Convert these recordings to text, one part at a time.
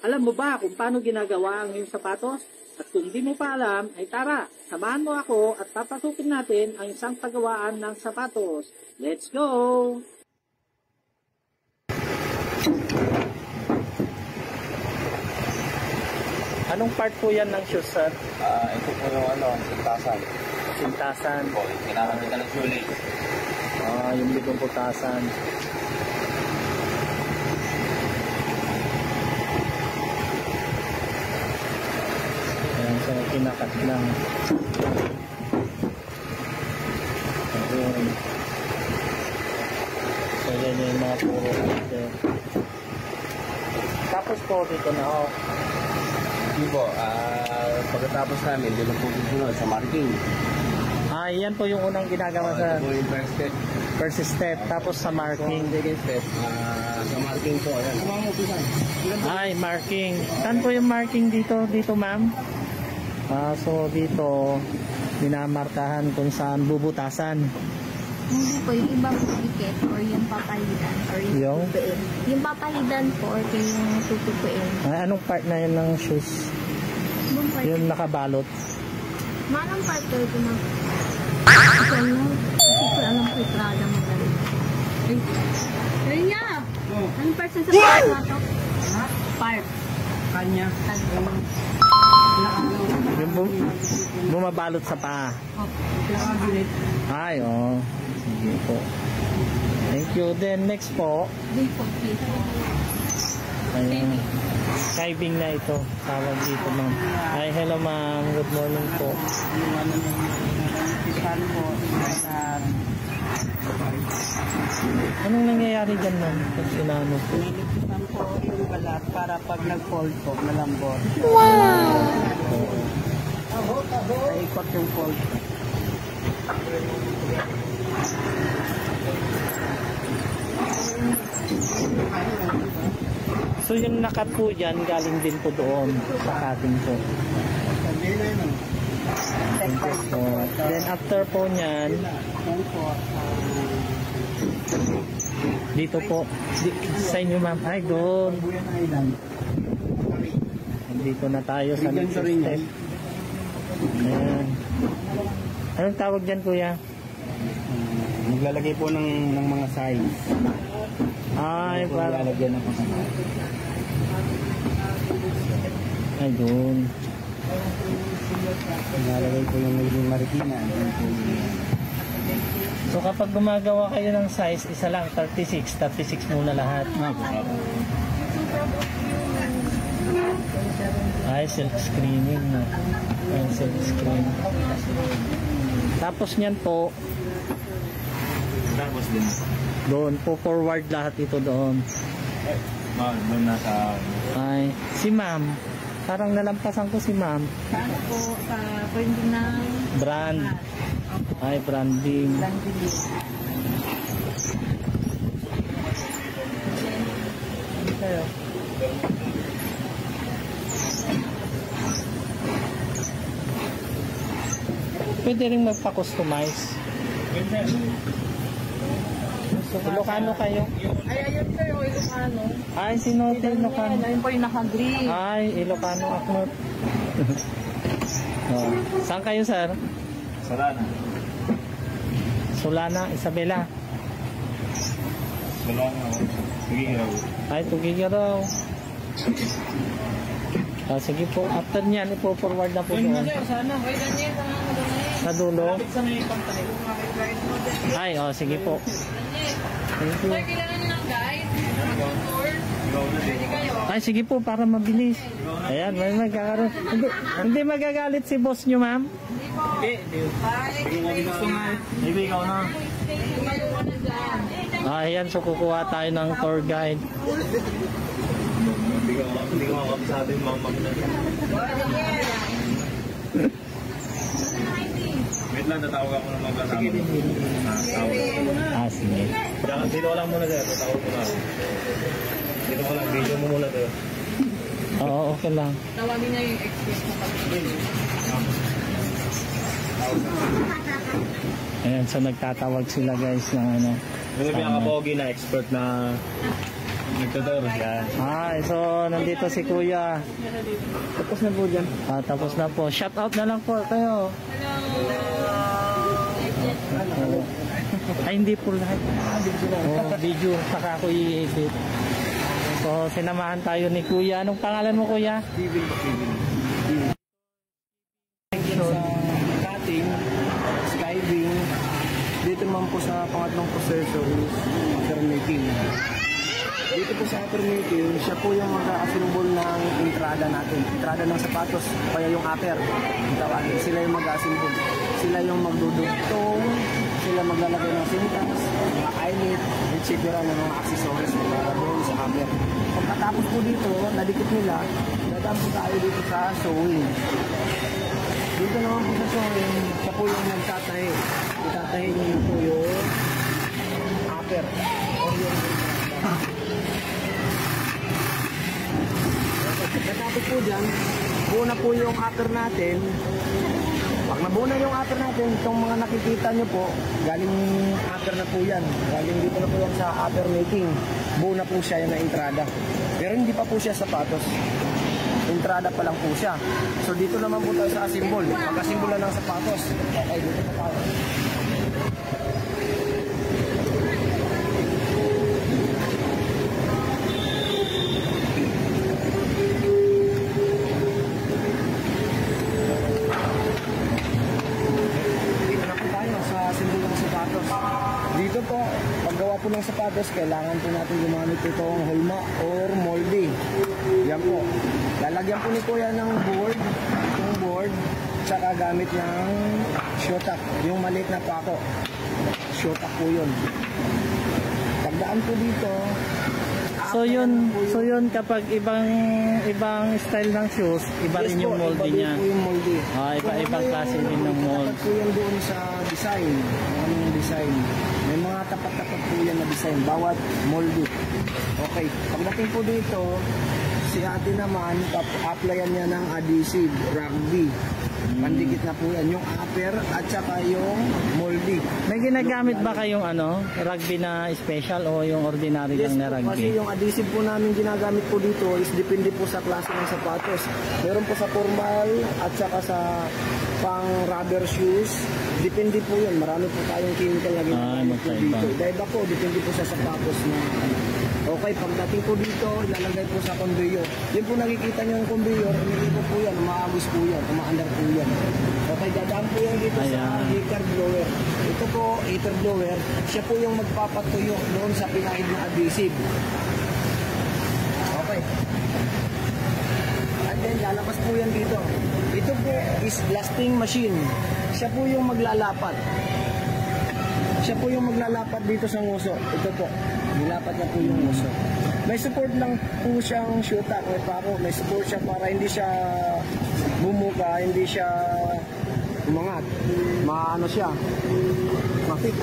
Alam mo ba kung paano ginagawa ang iyong sapatos? At kung di mo pa alam, ay tara, samahan mo ako at papasukin natin ang isang paggawaan ng sapatos. Let's go! Anong part po yan ng shoes, sir? Ito po yung sintasan. Sintasan. Po, kailangan nila ng shoelace. Yung libong putasan. Ayan, so kinakat lang. Ayun. So yan yung mga puro natin. Tapos po dito na ako. Hindi po, pagkatapos namin, hindi na po susunod sa marking. Yan po yung unang ginagawa sa Ito po yung first step. Tapos sa marking. Second step, sa marking po. Ayan. Marking. Saan po yung marking dito? Dito, ma'am? So dito, minamarkahan kung saan bubutasan. Hindi po, yung ibang ticket or yung papalidan or yung tutuin. Yung papalidan po or yung tutuin. Anong part na yun ng shoes? Yung nakabalot. Manong part ko ito na. Ito na. Hindi ko alam ko itrada mo ganun. Ayun niya! Anong part sa part na ito? Part. Kanya. Yung bumabalot sa paa. Ay, sige po. Thank you. Then next po. Ayun. Skiving na ito. Tawag dito, ma'am. Hello, ma'am. Good morning po. Anong nangyayari dyan, ma'am? Kasi inano po. Nilipisan po yung balat para pag nag-fold po, malambot. Wow! Naikot yung fold. So yung nakat po dyan, galing din po doon sa cutting po. Then after po nyan, dito po, sa inyo, ma'am. Ay, doon. Dito na tayo sa next step. Ayan. Anong tawag dyan, kuya? Maglalagay po ng mga size. Ay, para lalagyan ng mga ay, doon. Nalagay po yung magiging marikina. So kapag gumagawa kayo ng size, isa lang, 36 muna lahat. Ay, self-screening na. Ay, self-screening. Tapos niyan po, Tapos din. doon po forward lahat ito doon. Doon nasa... Ay, si ma'am, parang nalampasan ko si ma'am. Paano po sa branding ng Brand. Ay, branding. Kayo. Pwede rin magpa-customize. Ilocano kayo? Ay, ayun po yung Ilocano. Ay, sino Ilocano? Ayun po yung naka-green. Ay, Ilocano ako. Saan kayo, sir? Solana. Solana, Isabela. Solana. Tugigiraw. Ay, Tugigiraw. Sige po, after nyan, ipo-forward na po doon. Sana, kaya ganyan. Sa dulo. Sa may pantay. Ay, sige po. Thank you. Kailangan nyo ng guide. Ay, sige po, para mabilis. Ayan, may magkakaroon. Hindi magagalit si boss nyo, ma'am? Sige nga gusto nga. Maybe ikaw na. Ayan, so kukuha tayo ng tour guide. Hindi ko makasabi yung mga magna. Wait lang, tatawag ako ng mga kasama. Sige. Dito ko lang muna dito, tatawag ko na. Dito ko lang, video mo muna dito. Oo, okay lang. Tawagin niya yung expert na pag-ibig. Ayan, so nagtatawag sila guys ng ano. Yung pinaka-pogi na expert na Nagtuturo siya. So nandito si Kuya. Tapos na po dyan. Tapos na po. Shout out na lang po kayo. Ay, hindi po lahat. Video. Saka ako i-edit. So, sinamahan tayo ni Kuya. Anong pangalan mo, Kuya? Steven. Sa cutting, skiving, dito naman po sa pangatlong processor is aftermaking. Dito po sa aftermaking, siya po yung mag-assemble ng entrada natin. Entrada ng sapatos, kaya yung upper. Tawagin, sila yung mag-assemble. Sila yung magdudugtong, sila maglalagay ng sintas, mga eyelet, etc. ng mga accessories na doon sa upper. Pagkatapos po dito, nadikit nila, dadaan po tayo dito sa sewing. Dito naman po sa sewing, siya po yung nagtatahi. Itatahi niyo po yung upper. Or yung pagkatapos po dyan, buo na po yung upper natin. Pag nabuo na yung upper natin, itong mga nakikita nyo po, galing upper na po yan. Galing dito na po yung sa upper making. Buo na po siya yung na entrada. Pero hindi pa po siya sapatos. Entrada pa lang po siya. So dito naman po tayo sa assemble. Pag-assemble na ng sapatos. Okay, dito pa tayo. Dito po, paggawa po ng sapatos, kailangan po natin gumamit itong hulma or moldy. Yan po. Lalagyan po ni Kuya ng board, itong board, tsaka gamit ng shotak, yung maliit na pako. Shotak po yun. Pagdaan po dito, So yun kapag ibang style ng shoes, iba rin yung moldy niya. Iba po yung moldy. Iba-ibang klase din ng mold. Tapat po yan doon sa design. Anong design? May mga tapat-tapat po yan na design. Bawat moldy. Okay. Pagdating po dito, si ate naman, applyan niya ng adhesive, rugby. Pandikit na po yan. Yung upper at saka yung moldy. May ginagamit ba kayong rugby na special o yung ordinary Yes lang na po, rugby? kasi yung adhesive po namin ginagamit po dito is depende po sa klase ng sapatos. Meron po sa formal at saka sa pang rubber shoes. Depende po yun. Marami po tayong chemical na ginagamit po dito. Dahil ba po, depende po sa sapatos na okay, pagdating po dito, ilalagay po sa conveyor. Yun po nakikita nyo yung conveyor, umiikot po yan, umaagos po yan, umaandar po yan. Okay, dadaan po yan dito sa heater blower. Ito po, heater blower, siya po yung magpapatuyo doon sa pinahid na adhesive. Okay. And then, lalabas po yan dito. Ito po is blasting machine. Siya po yung maglalapat. Siya po yung maglalapat dito sa nguso. Ito po. Nilapat na po yung nguso. May support lang po siyang shotak. May pako. May support siya para hindi siya bumuka, hindi siya umangat. Maano siya. Ma-fix.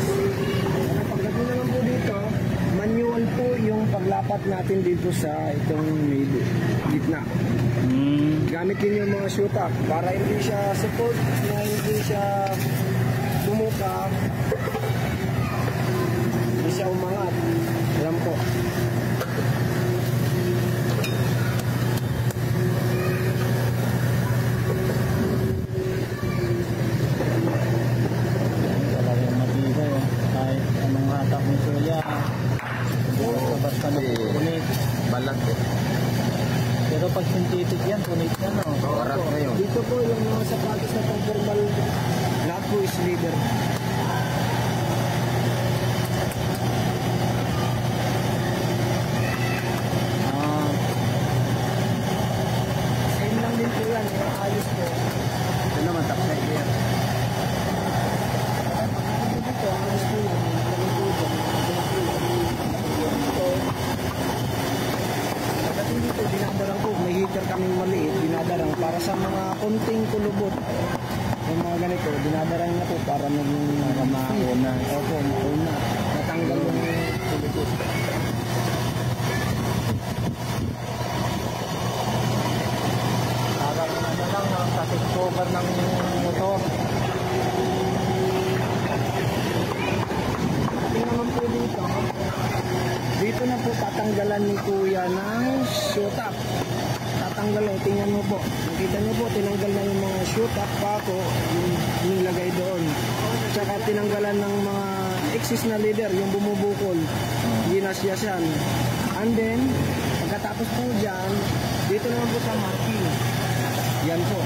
Pagdating naman po dito, manual po yung paglapat natin dito sa itong middle, gitna. Gamit din yung mga shotak para hindi siya support, na hindi siya bumuka, hindi siya umangat. Alam po. Talagang matibay. Kahit anong hatak ni Kuya, basta napupunit. Balat eh. Pero pag synthetic yan, punit yan, no? Oras na yun. Dito po yung mga sapatos na pang formal, lahat po is leather. Same lang din po yan, yung ayos po. Ito naman, top side yan. Dito, ayos po yan. Pagdating dito, dinadarang po. May heater kaming maliit, dinadarang para sa mga konting kulubot. Yung mga ganito, dinadarang na po para maging mauna. Opo, mauna. Natanggal yung kulubot. Parang lang, sa cover ng motor. Tingnan naman po dito. Dito na po tatanggal tinanggalan ni Kuya ng shoot-up. Tatanggalin, tingnan mo po. Nakita niyo po, tinanggal na yung mga shoot-up pa ako, yung nilagay doon. Tsaka tinanggalan ng mga excess na leader, yung bumubukol. Ginasyasan. And then, pagkatapos po dyan, dito naman po sa marking. Yan po.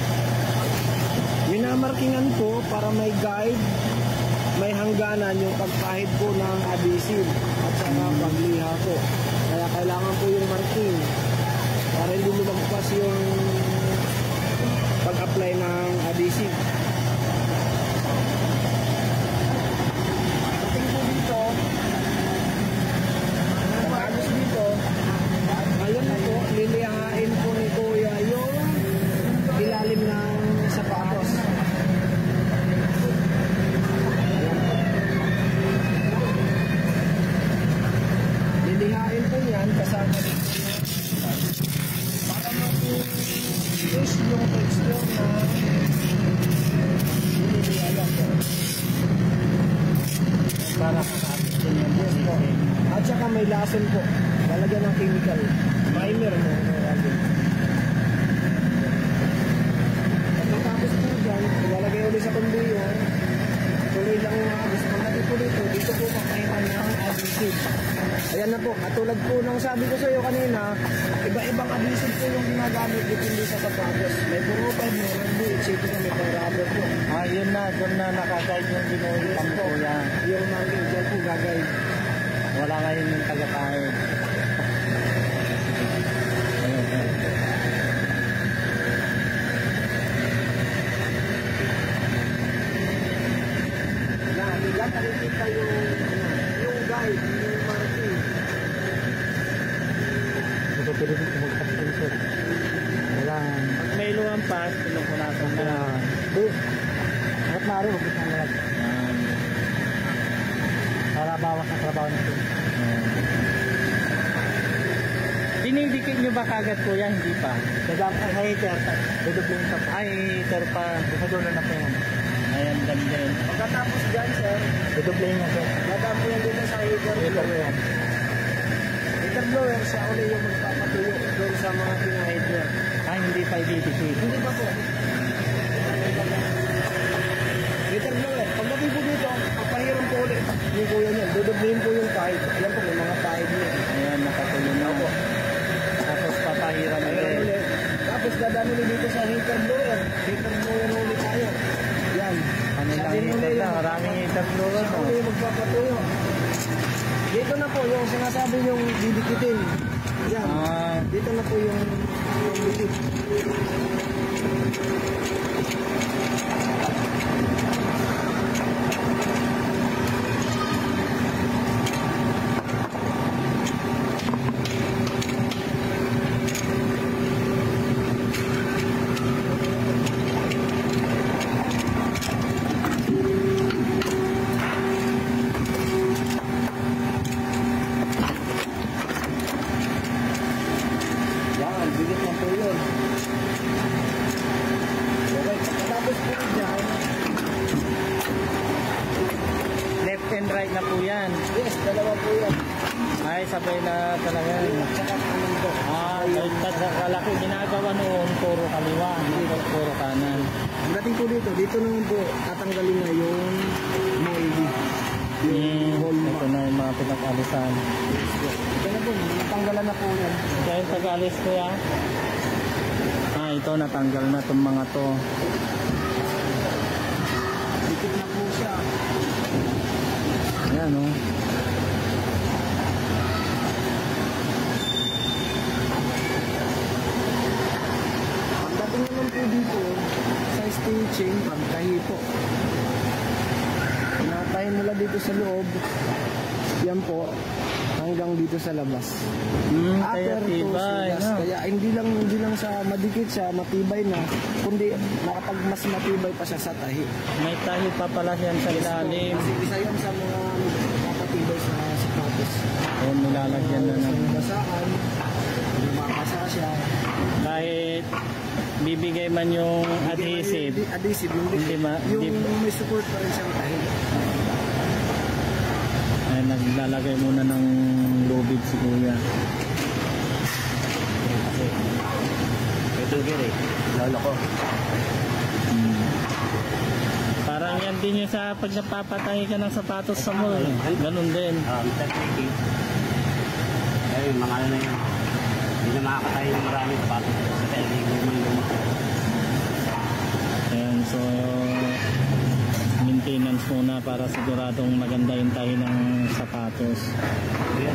Minamarkingan po para may guide, may hangganan yung pagpahid po ng adhesive at saka pagliha po. Kaya kailangan po yung marking para hindi lumagpas yung pag-apply ng adhesive. Pagdating po dito, pagkagos dito, ngayon na po, lilihain po ni Kuya yung ilalim ng sapatos. Lilihain po yan kasama para mag-use yung texture na nililihain po. Para kakapit din yan. Yes po. At saka may lason po. Lalagyan ng chemical. Primer mo. Pagkatapos po dyan, ilalagay ulit sa kumbuyo. Tuloy lang yung agos. Pagdating po dito po makahiman ng adhesive. Ayan na po, katulad po ng sabi ko sa iyo kanina, iba-ibang adhesive po yung ginagamit dito sa sapatos. May puro-5, may rambo, etc. may pang-rubber po. Yun na, doon na nakakain yung binuhitan po yan. Yung marking dyan po gagay. Wala ngayon yung taga-kain. Yan, nakikita yung guide, yung marking. Ito pwede ko magpapinsit. Pag may lumampas, pinupunasan ko na. At maaari, huwag isang lalag. Para bawas ang trabaho nito. Dinidikit nyo ba kagad po yan? Hindi pa. Sa heater. Dudublin pa. Ay, heater pa. Dudulo na po yan. Ayan, ganda. Pagkatapos dyan, sir, Dudublin na po. dadaan po yan dito sa heater blower. Heater blower, siya ulit yung magpapatuyo doon sa mga pina-heater. Hindi pa ididikit. Hindi pa po. Heater blower, pagdating po dito, papahiram po ulit. Yung kuya niyan, dudublin po yung kahit. Ayan po, may mga kahit niya. Ayan, nakatuloy na po. Tapos papahiram Pahiram ulit. ulit. Tapos dadaan ulit dito sa heater blower. Heater blower ulit tayo. Yan. Kanilang heater na. Maraming heater blower Siya mo. ulit yung magpapatuyo. Dito na po yung sinasabi yung didikitin. Yan. Dito na po yung dikit. Yan, dikit na po yun. Okay, tapos po dyan. Left and right na po yan. Yes, dalawa po yan. Ay, sabay na talaga. Tsaka kanan po. Kalaki ginagawa noon, puro kaliwa, hindi puro kanan. Ang dating po dito naman po, tatanggalin na yung moldy. Ito na yung mga pinag-alisan. Ito na po, natanggalan na po yan. Kaya yung pag-alis ko yan. Ito natanggal na itong mga to. Dikit na po siya. Ayan o. Ang dating naman po dito, sa stitching, pagtahi po. Pinatahi mula dito sa loob, yan po, hanggang dito sa labas. Kaya Upper to tibay, silas. no? Kaya hindi lang sa madikit siya, matibay na, kundi nakapag mas matibay pa siya sa tahi. May tahi pa pala yan sa ilalim. Kasi isa yan sa mga napatibay sa sapatos. O nilalagyan na Sa ng... basaan, lumakasa siya. Kahit bibigay man yung adhesive. Adhesive, yung Hindi may support pa rin siyang tahi. Ay, naglalagay muna ng lubid si kuya. Kasi, ito eh, lolo ko. Parang yan din yung sa pag napapatay ka ng sapatos sa mall. Ganun din. Mr. Tricky. Ayun, mga ano na yun. Hindi na makakatay ng maraming sapatos. Kasi lumang-lumang. Ayan, so maintenance muna para siguradong maganda yung tahi ng sapatos. Kaya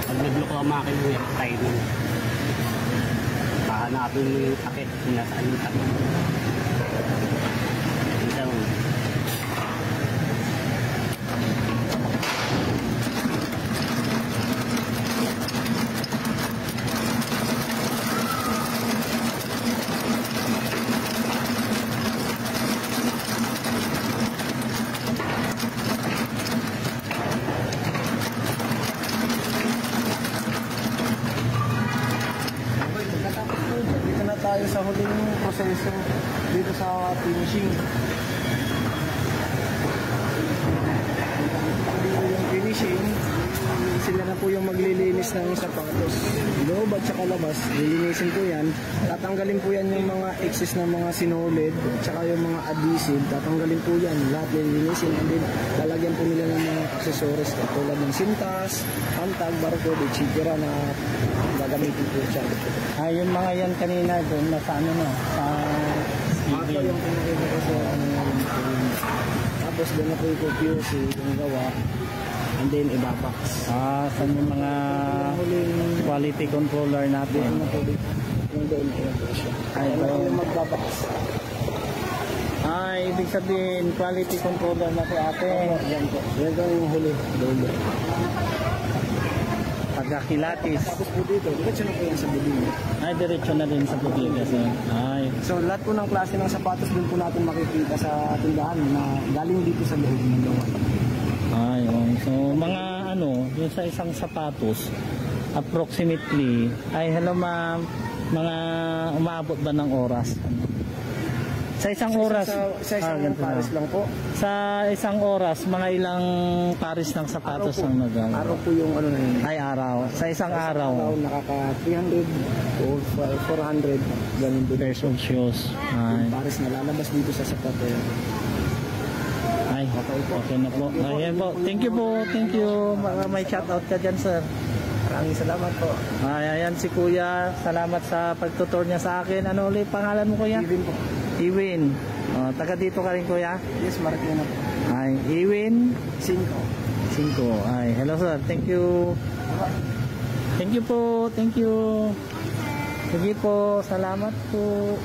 pag nag-look ang makin mo, tayo nun. Hahanapin mo yung takit kung nasaan yung takit. Isang Dito na tayo sa huling proseso dito sa finishing. Yung finishing, sila na po yung maglilinis ng sapatos. Loob at saka labas, lilinisin po yan. Tatanggalin po yan yung mga excess na mga sinolid at saka yung mga adhesive. Tatanggalin po yan, lahat lilinisin. And then, lalagyan po nila ng mga accessories katulad ng sintas, pantag, barcode, etc. na gagamitin po siya. Yung mga yan kanina doon nasa ano no? Sa Ito yung pinakita ko sa tapos doon na po yung QC yung gawa and then ibabox. sa yung mga quality controller natin. Doon na po dito. Yung doon na po siya. Ay, Doon na po ito. yung magbabox. Ibig sabihin quality controller na po ate. Yan po. Yan po yung huli. Doon. Pagkakilatis. Tapos po dito, diretso na po yan sa bibig. Diretso na din sa bodega sir. So lahat po ng klase ng sapatos doon po natin makikita sa tindahan na galing dito sa loob ng gawa. So mga ano, yung sa isang sapatos approximately, hello ma'am, mga umaabot ba ng oras? Sa isang oras? Sa isang ganito pares lang po. Sa isang oras, mga ilang pares ng sapatos ang nagawa? Araw po yung ano na yun. Araw. Sa isang araw. Nakaka 300 o 400 ganun po. Pairs of shoes. Yung pares na lalabas dito sa sapatos. Okay na po. Ayan po. Thank you po. Thank you. May shout out ka dyan sir. Maraming salamat po. Ayan si kuya. Salamat sa pagtutor niya sa akin. Ano ulit pangalan mo kuya? Iwin po. Iwin. Taga dito ka rin kuya? Yes, Marikina po. Iwin 5. 5. Hello sir. Thank you. Thank you po. Thank you. Sige po. Salamat po.